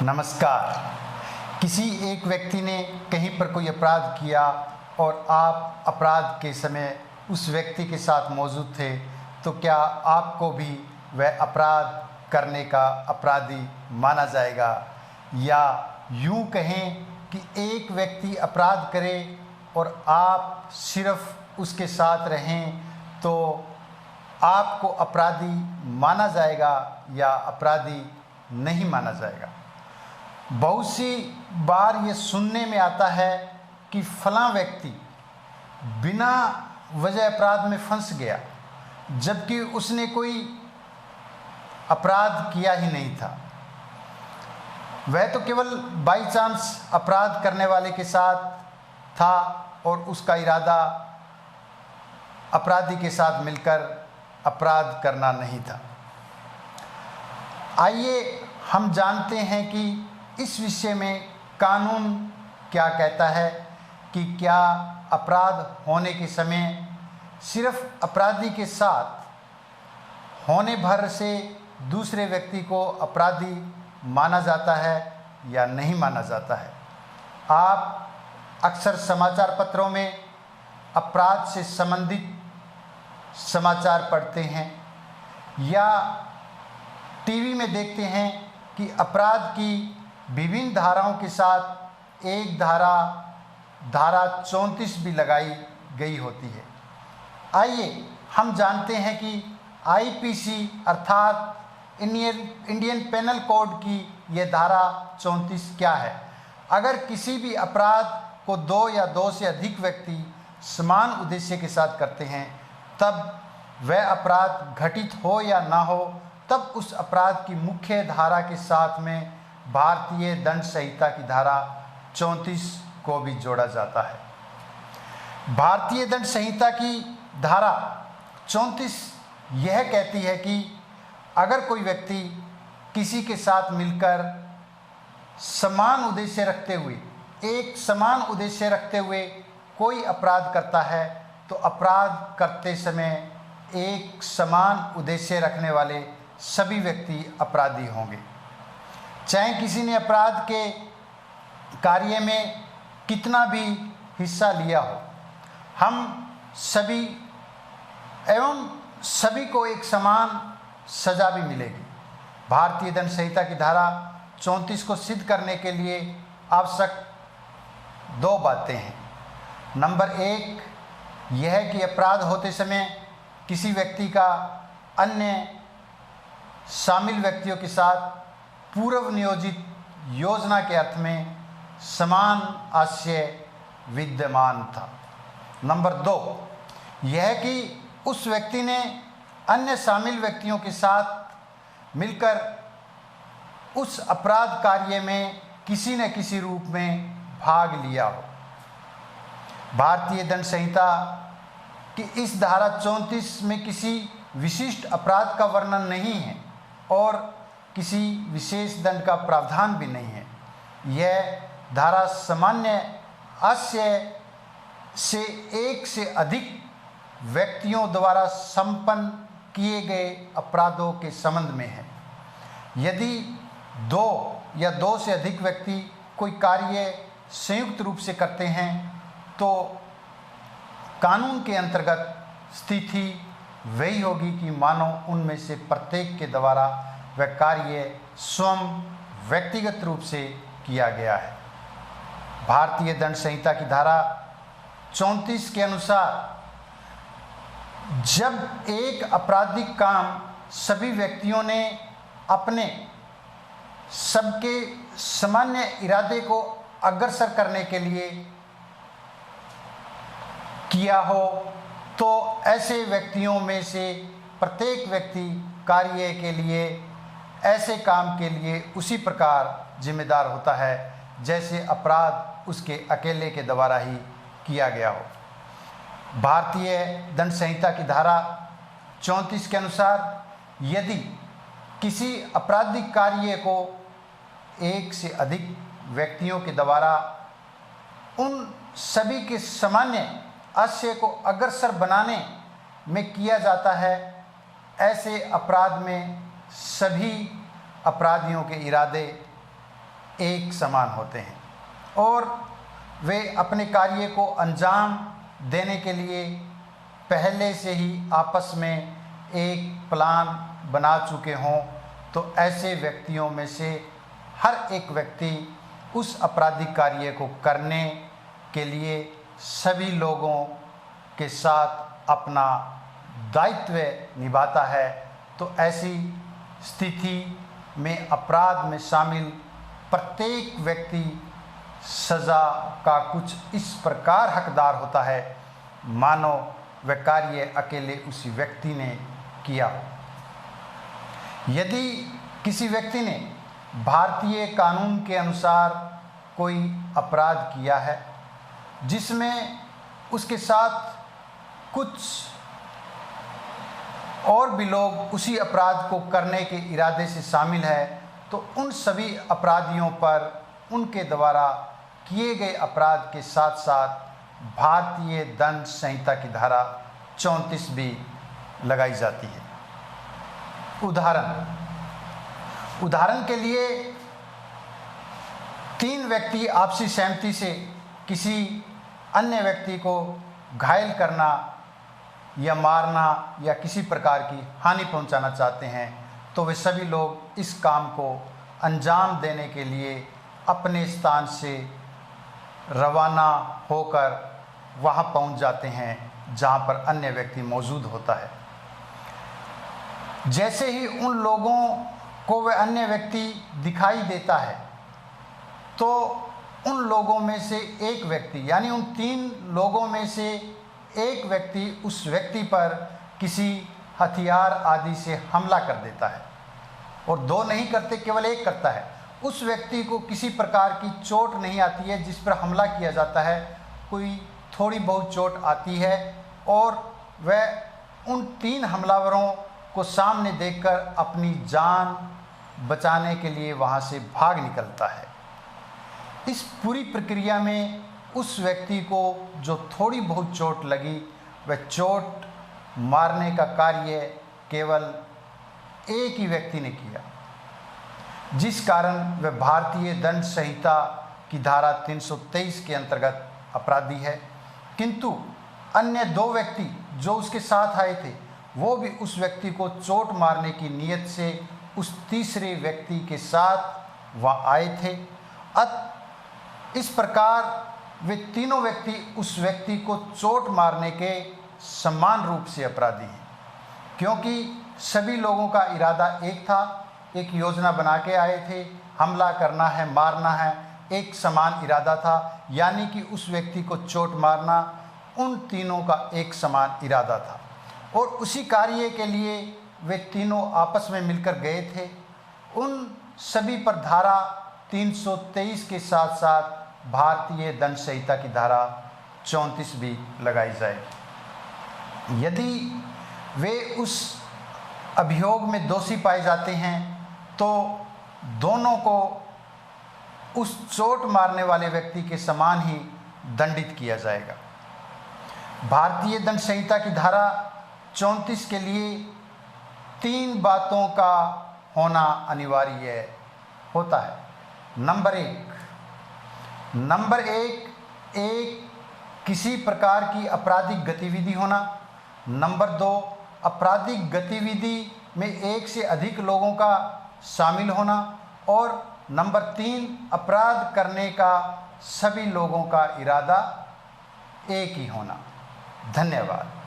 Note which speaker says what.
Speaker 1: नमस्कार। किसी एक व्यक्ति ने कहीं पर कोई अपराध किया और आप अपराध के समय उस व्यक्ति के साथ मौजूद थे, तो क्या आपको भी वह अपराध करने का अपराधी माना जाएगा? या यूं कहें कि एक व्यक्ति अपराध करे और आप सिर्फ उसके साथ रहें, तो आपको अपराधी माना जाएगा या अपराधी नहीं माना जाएगा? बहुत सी बार ये सुनने में आता है कि फलां व्यक्ति बिना वजह अपराध में फंस गया, जबकि उसने कोई अपराध किया ही नहीं था। वह तो केवल बाई चांस अपराध करने वाले के साथ था और उसका इरादा अपराधी के साथ मिलकर अपराध करना नहीं था। आइए हम जानते हैं कि इस विषय में कानून क्या कहता है कि क्या अपराध होने के समय सिर्फ अपराधी के साथ होने भर से दूसरे व्यक्ति को अपराधी माना जाता है या नहीं माना जाता है। आप अक्सर समाचार पत्रों में अपराध से संबंधित समाचार पढ़ते हैं या टीवी में देखते हैं कि अपराध की विभिन्न धाराओं के साथ एक धारा 34 भी लगाई गई होती है। आइए हम जानते हैं कि आईपीसी अर्थात इंडियन पेनल कोड की यह धारा 34 क्या है। अगर किसी भी अपराध को दो या दो से अधिक व्यक्ति समान उद्देश्य के साथ करते हैं, तब वह अपराध घटित हो या ना हो, तब उस अपराध की मुख्य धारा के साथ में भारतीय दंड संहिता की धारा 34 को भी जोड़ा जाता है। भारतीय दंड संहिता की धारा 34 यह कहती है कि अगर कोई व्यक्ति किसी के साथ मिलकर समान उद्देश्य रखते हुए कोई अपराध करता है, तो अपराध करते समय एक समान उद्देश्य रखने वाले सभी व्यक्ति अपराधी होंगे। चाहे किसी ने अपराध के कार्य में कितना भी हिस्सा लिया हो, हम सभी को एक समान सजा भी मिलेगी। भारतीय दंड संहिता की धारा 34 को सिद्ध करने के लिए आवश्यक दो बातें हैं। नंबर 1 यह है कि अपराध होते समय किसी व्यक्ति का अन्य शामिल व्यक्तियों के साथ पूर्व नियोजित योजना के अर्थ में समान आशय विद्यमान था। नंबर 2 यह कि उस व्यक्ति ने अन्य शामिल व्यक्तियों के साथ मिलकर उस अपराध कार्य में किसी न किसी रूप में भाग लिया हो। भारतीय दंड संहिता की इस धारा 34 में किसी विशिष्ट अपराध का वर्णन नहीं है और किसी विशेष दंड का प्रावधान भी नहीं है। यह धारा सामान्य आशय से एक से अधिक व्यक्तियों द्वारा संपन्न किए गए अपराधों के संबंध में है। यदि दो या दो से अधिक व्यक्ति कोई कार्य संयुक्त रूप से करते हैं, तो कानून के अंतर्गत स्थिति वही होगी कि मानो उनमें से प्रत्येक के द्वारा वह कार्य स्वयं व्यक्तिगत रूप से किया गया है। भारतीय दंड संहिता की धारा 34 के अनुसार जब एक आपराधिक काम सभी व्यक्तियों ने अपने सबके सामान्य इरादे को अग्रसर करने के लिए किया हो, तो ऐसे व्यक्तियों में से प्रत्येक व्यक्ति कार्य के लिए, ऐसे काम के लिए उसी प्रकार जिम्मेदार होता है जैसे अपराध उसके अकेले के द्वारा ही किया गया हो। भारतीय दंड संहिता की धारा 34 के अनुसार यदि किसी आपराधिक कार्य को एक से अधिक व्यक्तियों के द्वारा उन सभी के सामान्य आशय को अग्रसर बनाने में किया जाता है, ऐसे अपराध में सभी अपराधियों के इरादे एक समान होते हैं और वे अपने कार्य को अंजाम देने के लिए पहले से ही आपस में एक प्लान बना चुके हों, तो ऐसे व्यक्तियों में से हर एक व्यक्ति उस आपराधिक कार्य को करने के लिए सभी लोगों के साथ अपना दायित्व निभाता है। तो ऐसी स्थिति में अपराध में शामिल प्रत्येक व्यक्ति सज़ा का कुछ इस प्रकार हकदार होता है मानो वह कार्य अकेले उसी व्यक्ति ने किया हो। यदि किसी व्यक्ति ने भारतीय कानून के अनुसार कोई अपराध किया है जिसमें उसके साथ कुछ और भी लोग उसी अपराध को करने के इरादे से शामिल है, तो उन सभी अपराधियों पर उनके द्वारा किए गए अपराध के साथ साथ भारतीय दंड संहिता की धारा 34 भी लगाई जाती है। उदाहरण के लिए 3 व्यक्ति आपसी सहमति से किसी अन्य व्यक्ति को घायल करना या मारना या किसी प्रकार की हानि पहुंचाना चाहते हैं, तो वे सभी लोग इस काम को अंजाम देने के लिए अपने स्थान से रवाना होकर वहां पहुंच जाते हैं जहां पर अन्य व्यक्ति मौजूद होता है। जैसे ही उन लोगों को वह अन्य व्यक्ति दिखाई देता है, तो उन लोगों में से एक व्यक्ति यानी उन 3 लोगों में से एक व्यक्ति उस व्यक्ति पर किसी हथियार आदि से हमला कर देता है, और 2 नहीं करते, केवल एक करता है। उस व्यक्ति को किसी प्रकार की चोट नहीं आती है जिस पर हमला किया जाता है, कोई थोड़ी बहुत चोट आती है और वह उन 3 हमलावरों को सामने देखकर अपनी जान बचाने के लिए वहां से भाग निकलता है। इस पूरी प्रक्रिया में उस व्यक्ति को जो थोड़ी बहुत चोट लगी, वह चोट मारने का कार्य केवल एक ही व्यक्ति ने किया, जिस कारण वह भारतीय दंड संहिता की धारा 323 के अंतर्गत अपराधी है। किंतु अन्य 2 व्यक्ति जो उसके साथ आए थे, वो भी उस व्यक्ति को चोट मारने की नीयत से उस तीसरे व्यक्ति के साथ वहाँ आए थे। इस प्रकार वे तीनों व्यक्ति उस व्यक्ति को चोट मारने के समान रूप से अपराधी हैं, क्योंकि सभी लोगों का इरादा एक था, एक योजना बना के आए थे, हमला करना है, मारना है, एक समान इरादा था, यानी कि उस व्यक्ति को चोट मारना उन तीनों का एक समान इरादा था। और उसी कार्य के लिए वे तीनों आपस में मिलकर गए थे। उन सभी पर धारा 323 के साथ साथ भारतीय दंड संहिता की धारा 34 भी लगाई जाएगी। यदि वे उस अभियोग में दोषी पाए जाते हैं, तो दोनों को उस चोट मारने वाले व्यक्ति के समान ही दंडित किया जाएगा। भारतीय दंड संहिता की धारा 34 के लिए 3 बातों का होना अनिवार्य होता है। नंबर एक किसी प्रकार की आपराधिक गतिविधि होना। नंबर 2, आपराधिक गतिविधि में 1 से अधिक लोगों का शामिल होना। और नंबर 3, अपराध करने का सभी लोगों का इरादा एक ही होना। धन्यवाद।